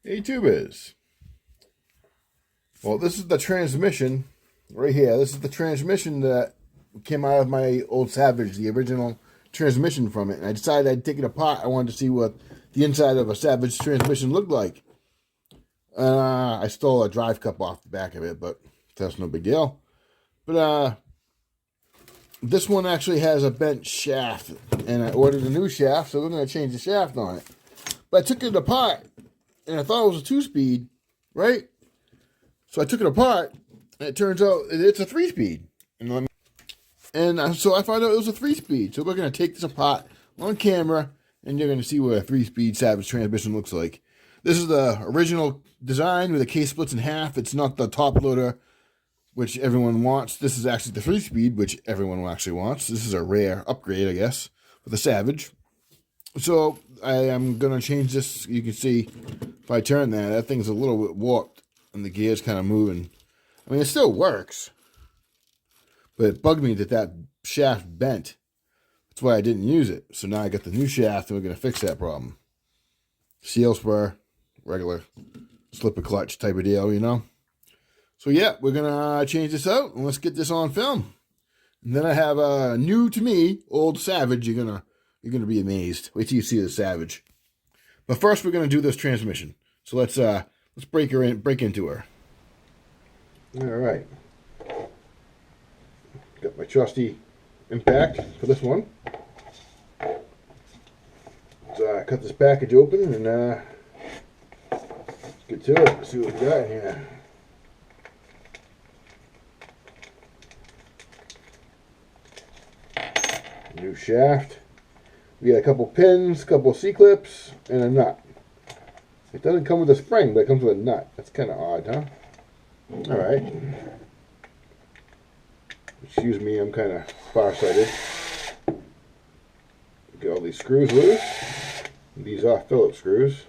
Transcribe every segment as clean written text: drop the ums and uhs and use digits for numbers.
Hey tubers. Well, this is the transmission right here. This is the transmission that came out of my old Savage, the original transmission from it. And I decided I'd take it apart. I wanted to see what the inside of a Savage transmission looked like. I stole a drive cup off the back of it, but that's no big deal. But this one actually has a bent shaft, and I ordered a new shaft, so we're going to change the shaft on it. But I took it apart, and I thought it was a 2-speed, right? So I took it apart, and it turns out it's a 3-speed. And so I found out it was a 3-speed. So we're going to take this apart on camera, and you're going to see what a 3-speed Savage transmission looks like. This is the original design where the case splits in half. It's not the top loader, which everyone wants. This is actually the 3-speed, which everyone actually wants. This is a rare upgrade, I guess, for the Savage. So I am going to change this. You can see if I turn that thing's a little bit warped, and the gear's kind of moving. I mean, it still works, but it bugged me that shaft bent. That's why I didn't use it. So now I got the new shaft, and we're going to fix that problem. Seal spur, regular slipper clutch type of deal, you know. So yeah, we're going to change this out, and let's get this on film. And then I have a new to me old Savage. You're gonna be amazed. Wait till you see the Savage. But first, we're gonna do this transmission. So let's break into her. All right. Got my trusty impact for this one. Let's cut this package open and get to it. Let's see what we got in here. New shaft. We got a couple pins, a couple C-clips, and a nut. It doesn't come with a spring, but it comes with a nut. That's kind of odd, huh? Alright. Excuse me, I'm kind of farsighted. Get all these screws loose. These are Phillips screws.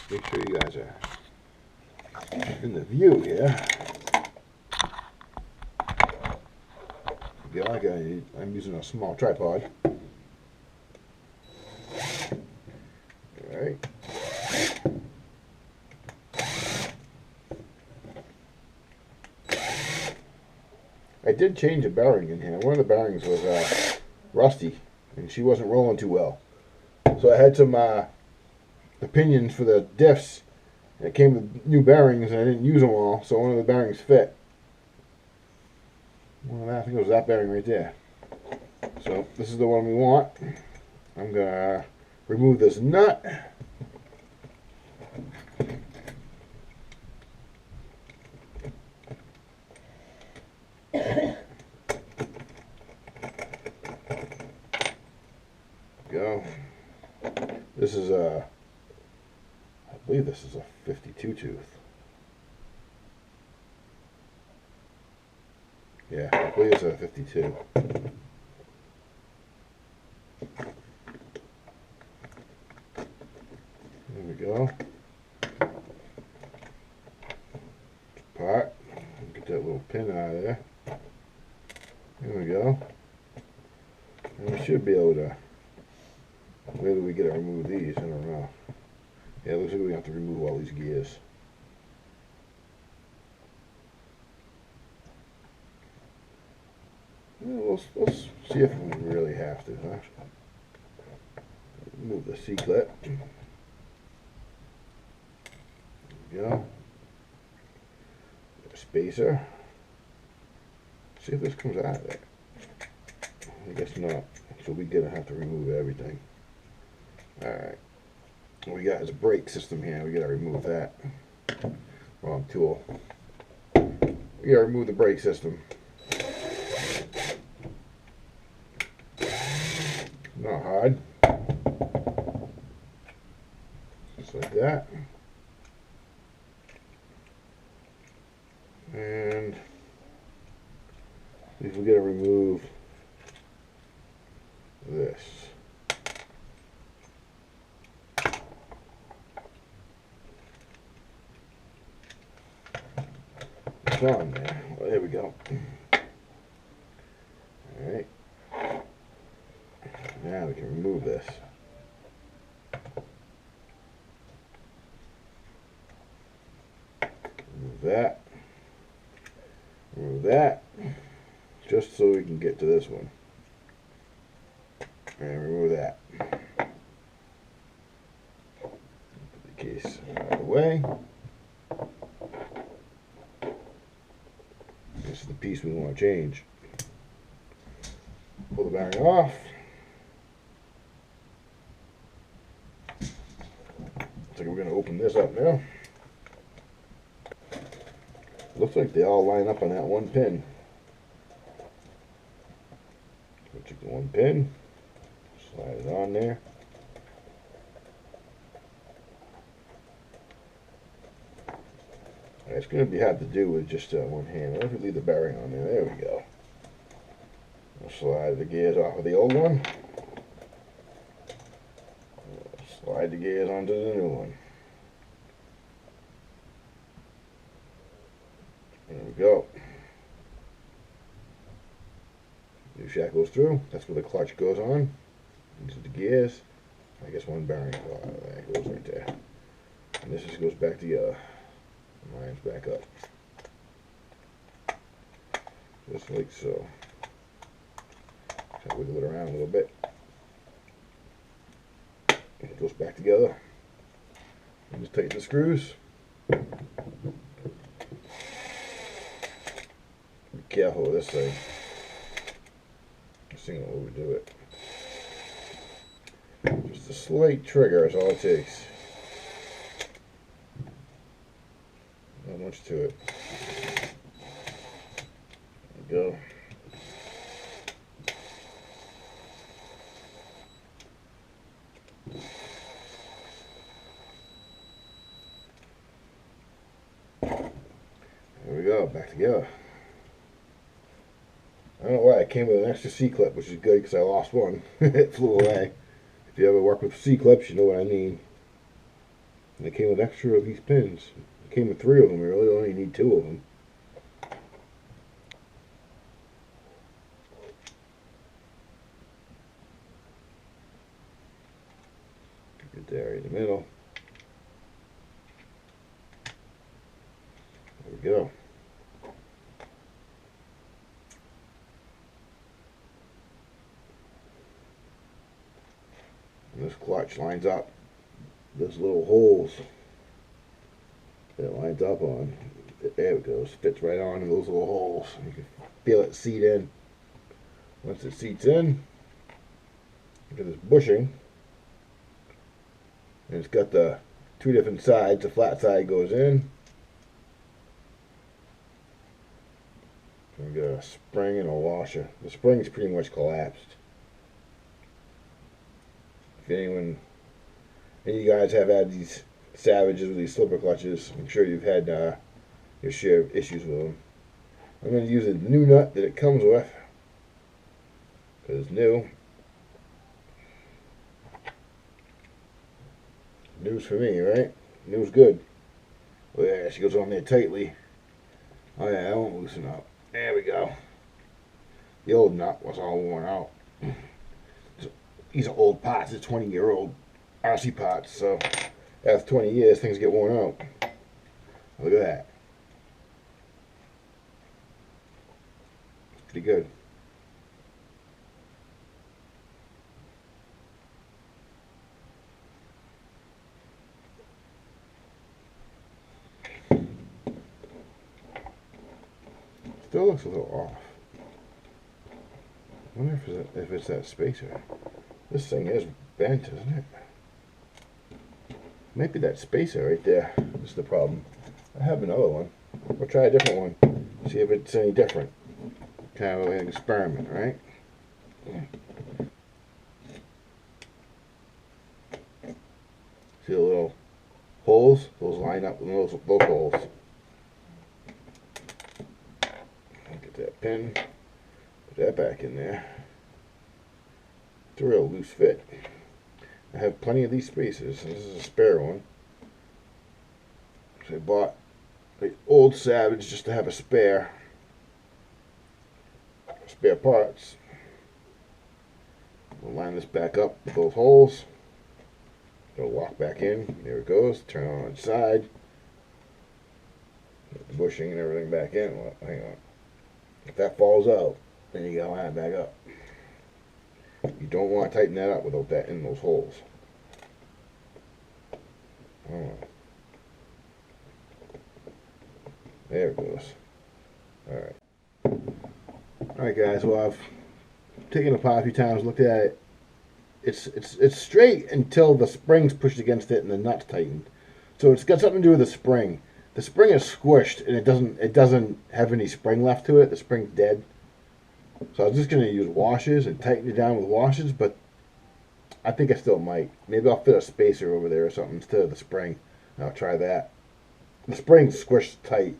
Make sure you guys are in the view here. Yeah, I'm using a small tripod. Alright. I did change a bearing in here. One of the bearings was rusty, and she wasn't rolling too well. So I had some the pinions for the diffs, and it came with new bearings, and I didn't use them all, so one of the bearings fit. Well, I think it was that bearing right there. So this is the one we want. I'm gonna remove this nut. Go. This is I believe this is a 52 tooth. Yeah, I believe it's a 52. There we go. Part. Get that little pin out of there. There we go. And we should be able to. Where do we get to remove these? I don't know. Yeah, it looks like we have to remove all these gears. Let's see if we really have to, huh? Move the C-clip. There we go. Spacer. See if this comes out of there. I guess not. So we're gonna have to remove everything. Alright. What we got is a brake system here. We gotta remove that. Wrong tool. We gotta remove the brake system. Not hard. Just like that. And if we gotta remove this. It's on there. Well, there we go. Alright. Now we can remove this. that. Remove that. Just so we can get to this one. And remove that. Put the case out of the way. This is the piece we want to change. Pull the bearing off. So we're going to open this up now. Looks like they all line up on that one pin. So take the one pin, slide it on there. It's going to be hard to do with just one hand. Let me leave the bearing on there. There we go. I'll slide the gears off of the old one. Slide the gears onto the new one. There we go. New shaft goes through. That's where the clutch goes on. These are the gears. I guess one bearing that goes right there. And this just goes back together. Lines back up. Just like so. Try to wiggle it around a little bit. And it goes back together. And just tighten the screws. Be careful with this thing. This thing will overdo it. Just a slight trigger is all it takes. Not much to it. There we go. There we go, back together. I don't know why it came with an extra C-clip, which is good because I lost one. It flew away. If you ever work with C-clips, you know what I mean. And it came with extra of these pins. It came with 3 of them. We really only need 2 of them. Get there in the middle. There we go. And this clutch lines up. There's little holes that it lines up on. There it goes. Fits right on in those little holes. You can feel it seat in. Once it seats in, look at this bushing. And it's got the 2 different sides. The flat side goes in. We got a spring and a washer. The spring's pretty much collapsed. If any of you guys have had these Savages with these slipper clutches, I'm sure you've had your share of issues with them. I'm going to use a new nut that it comes with because it's new. News for me, right? News good. Oh yeah, she goes on there tightly. Oh yeah, that won't loosen up. There we go. The old nut was all worn out. These are old parts. It's 20-year-old RC parts, so after 20 years, things get worn out. Look at that. It's pretty good. Still looks a little off. I wonder if it's that spacer. This thing is bent, isn't it? Might be that spacer right there. This is the problem. I have another one. We'll try a different one. See if it's any different. Kind of like an experiment, right? See the little holes? Those line up with those holes. Get that pin. Put that back in there. It's a real loose fit. I have plenty of these spacers. This is a spare one. So I bought the old Savage just to have a spare parts. We'll line this back up with those holes. It'll lock back in. There it goes. Turn it on its side. Get the bushing and everything back in. Well, hang on. If that falls out, then you gotta line it back up. You don't want to tighten that up without that in those holes. Oh. There it goes. Alright. Alright guys, well I've taken it apart a few times, looked at it. It's straight until the spring's pushed against it and the nut's tightened. So it's got something to do with the spring. The spring is squished and it doesn't have any spring left to it. The spring's dead. So I was just going to use washers and tighten it down with washers, but I think I still might. Maybe I'll fit a spacer over there or something instead of the spring. I'll try that. The spring's squished tight.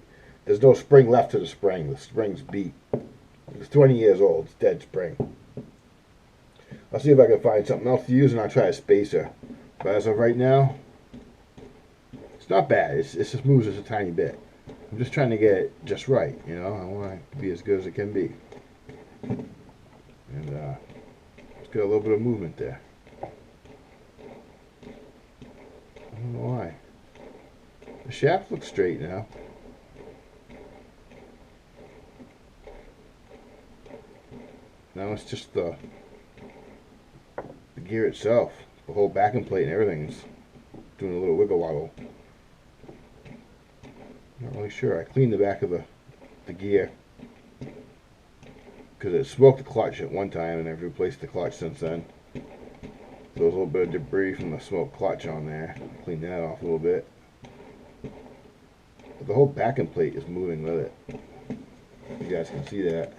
There's no spring left to the spring. The spring's beat. It's 20 years old. It's dead spring. I'll see if I can find something else to use, and I'll try a spacer. But as of right now, it's not bad. It just moves just a tiny bit. I'm just trying to get it just right, you know. I want it to be as good as it can be. And it's got a little bit of movement there. I don't know why. The shaft looks straight now. Now it's just the gear itself. The whole backing plate and everything's doing a little wiggle woggle. Not really sure. I cleaned the back of the gear because it smoked the clutch at one time, and I've replaced the clutch since then. So there's a little bit of debris from the smoked clutch on there. Cleaned that off a little bit. But the whole backing plate is moving with it. You guys can see that.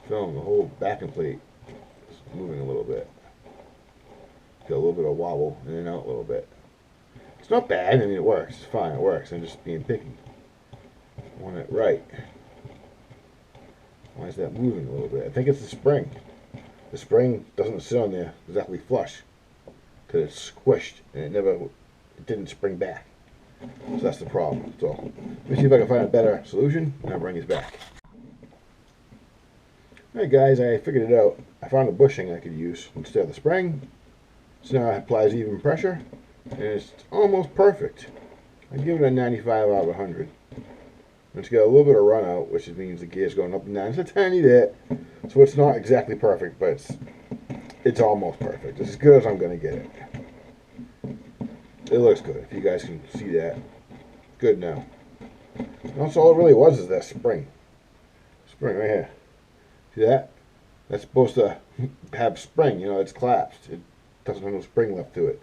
Film, the whole backing plate is moving a little bit. Got a little bit of wobble in and out a little bit. It's not bad. I mean, it works. It's fine. It works. I'm just being picky. I want it right. Why is that moving a little bit? I think it's the spring. The spring doesn't sit on there exactly flush because it's squished and it didn't spring back. So that's the problem. So let me see if I can find a better solution, and I'll bring these back. Alright guys, I figured it out. I found a bushing I could use instead of the spring. So now it applies even pressure, and it's almost perfect. I give it a 95 out of 100. It's got a little bit of run out, which means the gear's going up and down. It's a tiny bit, so it's not exactly perfect, but it's almost perfect. It's as good as I'm going to get it. It looks good, if you guys can see that. Good now. That's all it really was, is that spring. Spring right here. See that? That's supposed to have spring, you know, it's collapsed. It doesn't have no spring left to it.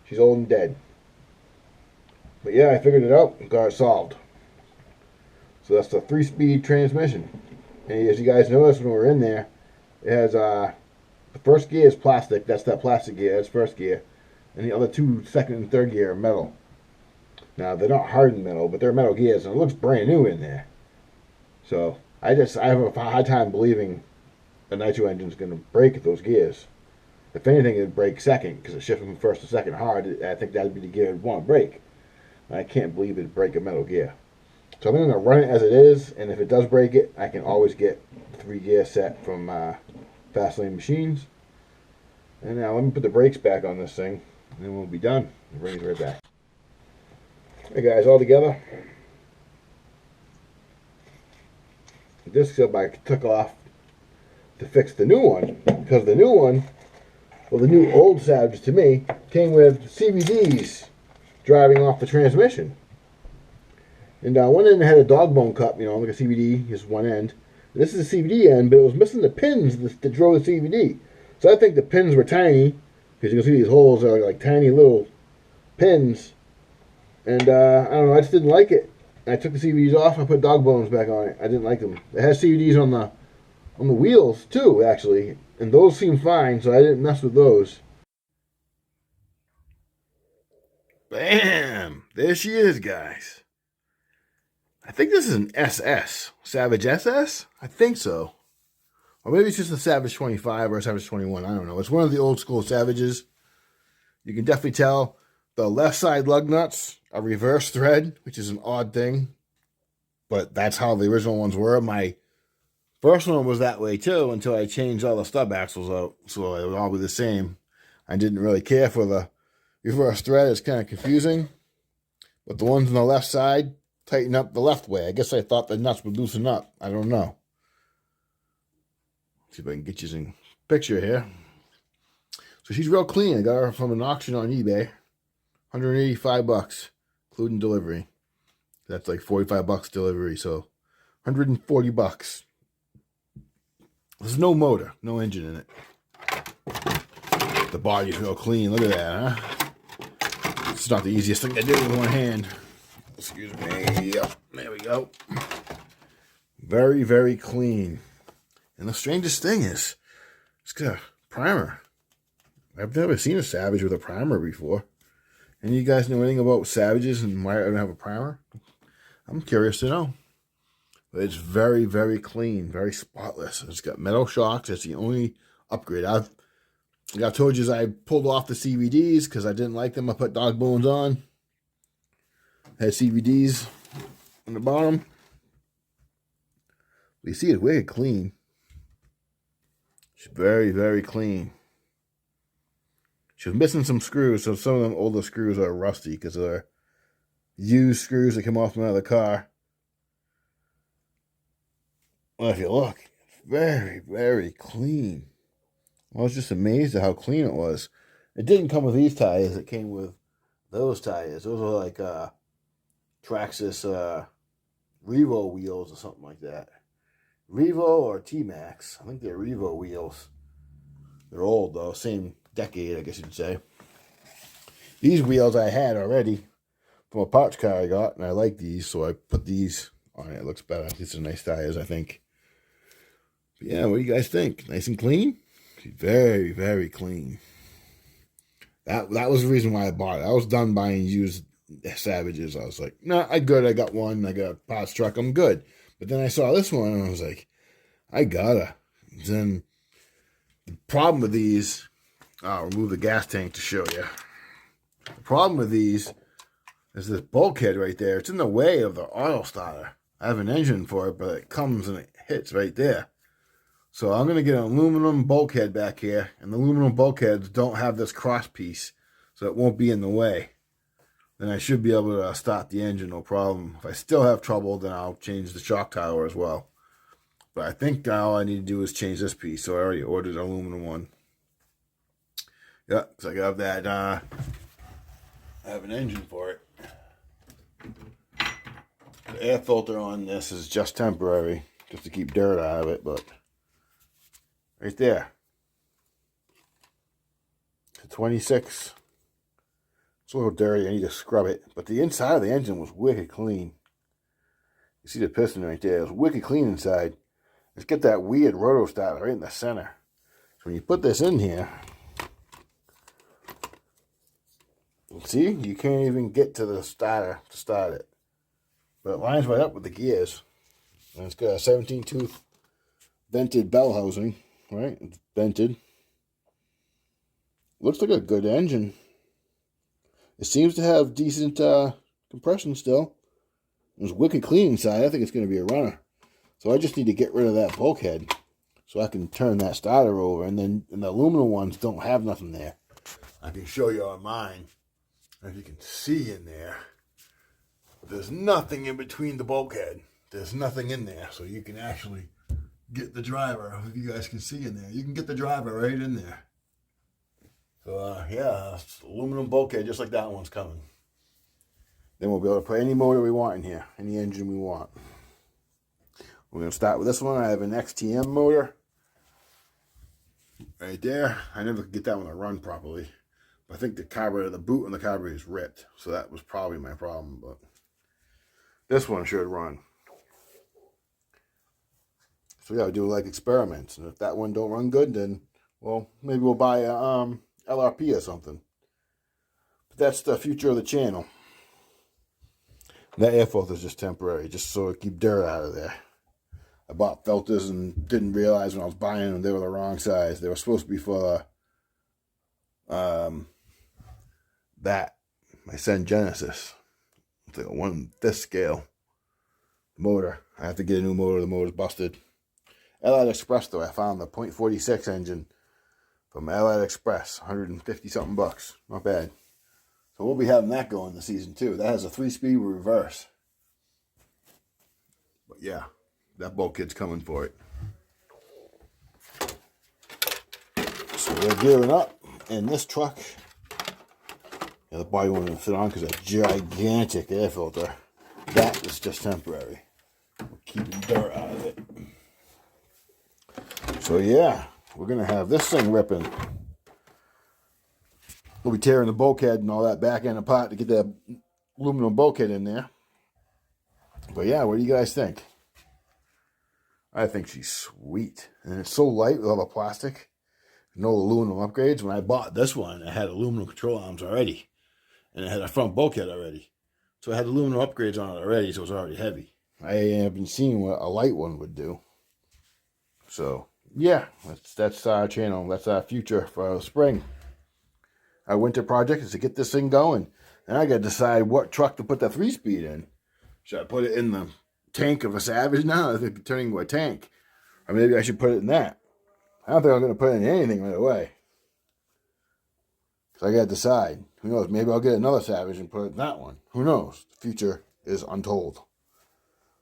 She's old and dead. But yeah, I figured it out and got it solved. So that's the 3-speed transmission. And as you guys noticed when we were in there, it has the first gear is plastic. That's that plastic gear. That's first gear. And the other two, second and third gear, are metal. Now they're not hardened metal, but they're metal gears, and it looks brand new in there. So I have a hard time believing a nitro engine's going to break those gears. If anything, it'd break second because it's shifting from first to second hard. I think that'd be the gear I'd want to break. I can't believe it'd break a metal gear. So I'm going to run it as it is, and if it does break it, I can always get the 3-gear set from Fastlane Machines. And now let me put the brakes back on this thing, and then we'll be done. I'll bring it right back. Hey guys, all together. The disc up I took off to fix the new one, because the new one, well, the new old Savage to me, came with CVDs driving off the transmission. And one end had a dog bone cup, you know, like a CVD, just one end. This is a CVD end, but it was missing the pins that drove the CVD. So I think the pins were tiny, because you can see these holes are like tiny little pins. And I don't know, I just didn't like it. I took the CVDs off, I put dog bones back on it. I didn't like them. It has CVDs on the wheels too, actually, and those seem fine, so I didn't mess with those. Bam! There she is, guys. I think this is an SS. Savage SS? I think so. Or maybe it's just a Savage 25 or a Savage 21. I don't know. It's one of the old school Savages. You can definitely tell the left side lug nuts are reverse thread, which is an odd thing. But that's how the original ones were. My first one was that way too until I changed all the stub axles out. So it would all be the same. I didn't really care for the reverse thread. It's kind of confusing. But the ones on the left side, tighten up the left way. I guess I thought the nuts would loosen up. I don't know. See if I can get you some picture here. So she's real clean. I got her from an auction on eBay. $185, including delivery. That's like $45 delivery, so $140. There's no motor, no engine in it. The body's real clean. Look at that, huh? It's not the easiest thing to do with one hand. Excuse me. Yep, there we go. Very, very clean. And the strangest thing is, it's got a primer. I've never seen a Savage with a primer before. Any of you guys know anything about Savages and why I don't have a primer? I'm curious to know. But it's very, very clean, very spotless. It's got metal shocks. That's the only upgrade. I told you I pulled off the CVDs because I didn't like them. I put dog bones on. Had CVDs on the bottom. You see it's wicked clean. It's very, very clean. She was missing some screws, so some of them older screws are rusty because they're used screws that come off another car. Well, if you look, it's very, very clean. I was just amazed at how clean it was. It didn't come with these tires. It came with those tires. Those are like Traxxas Revo wheels or something like that. Revo or T-Max. I think they're Revo wheels. They're old though. Same decade, I guess you'd say. These wheels I had already from a parts car I got, and I like these, so I put these on it. It looks better. These are nice tires, I think. But yeah, what do you guys think? Nice and clean? Very, very clean. That was the reason why I bought it. I was done buying used Savages. I was like, nah, I'm good. I got one. I got a parts truck. I'm good. But then I saw this one, and I was like, I gotta. Then the problem with these, I'll remove the gas tank to show you. The problem with these is this bulkhead right there. It's in the way of the auto starter. I have an engine for it, but it comes and it hits right there. So I'm going to get an aluminum bulkhead back here, and the aluminum bulkheads don't have this cross piece, so it won't be in the way. Then I should be able to start the engine, no problem. If I still have trouble, then I'll change the shock tower as well. But I think all I need to do is change this piece, so I already ordered an aluminum one. Yeah, so I got that, I have an engine for it. The air filter on this is just temporary, just to keep dirt out of it, but right there. It's 26. It's a little dirty. I need to scrub it. But the inside of the engine was wicked clean. You see the piston right there. It was wicked clean inside. Let's get that weird roto starter right in the center. So when you put this in here, see, you can't even get to the starter to start it. But it lines right up with the gears. And it's got a 17-tooth vented bell housing. Right? It's vented. Looks like a good engine. It seems to have decent compression still. It was wicked clean inside. I think it's going to be a runner. So I just need to get rid of that bulkhead so I can turn that starter over. And then the aluminum ones don't have nothing there. I can show you on mine. If you can see in there, there's nothing in between the bulkhead. There's nothing in there. So you can actually get the driver, if you guys can see in there. You can get the driver right in there. So, yeah, aluminum bulkhead, just like that one's coming. Then we'll be able to put any motor we want in here, any engine we want. We're going to start with this one. I have an XTM motor right there. I never could get that one to run properly. But I think the carburetor, the boot on the carburetor is ripped. So that was probably my problem. But this one should run. So yeah, we do like experiments, and if that one don't run good, then, well, maybe we'll buy a LRP or something. But that's the future of the channel. That air filter is just temporary, just so I keep dirt out of there. I bought filters and didn't realize when I was buying them they were the wrong size. They were supposed to be for my Sen Genesis. It's like a one this scale motor. I have to get a new motor. The motor's busted. Allied Express, though, I found the .46 engine from Allied Express, 150 something bucks. Not bad. So we'll be having that going this season too. That has a 3-speed reverse. But yeah, that bulkhead's coming for it. So we're gearing up, and this truck, yeah, the body won't even fit on because a gigantic air filter. That is just temporary. We're keeping dirt out of it. So yeah, we're gonna have this thing ripping. We'll be tearing the bulkhead and all that back end apart to get that aluminum bulkhead in there. But yeah, what do you guys think? I think she's sweet. And it's so light with all the plastic. No aluminum upgrades. When I bought this one, it had aluminum control arms already. And it had a front bulkhead already. So it had aluminum upgrades on it already, so it was already heavy. I have been seeing what a light one would do. So, yeah, that's our channel. That's our future for spring. Our winter project is to get this thing going. And I got to decide what truck to put the 3-speed in. Should I put it in the tank of a Savage now? I think it's turning into a tank. Or maybe I should put it in that. I don't think I'm going to put it in anything right away. So I got to decide. Who knows? Maybe I'll get another Savage and put it in that one. Who knows? The future is untold.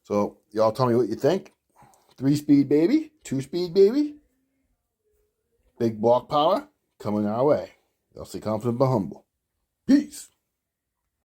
So y'all tell me what you think. 3-speed baby? 2-speed baby? Big block power? Coming our way. Y'all stay confident but humble. Peace.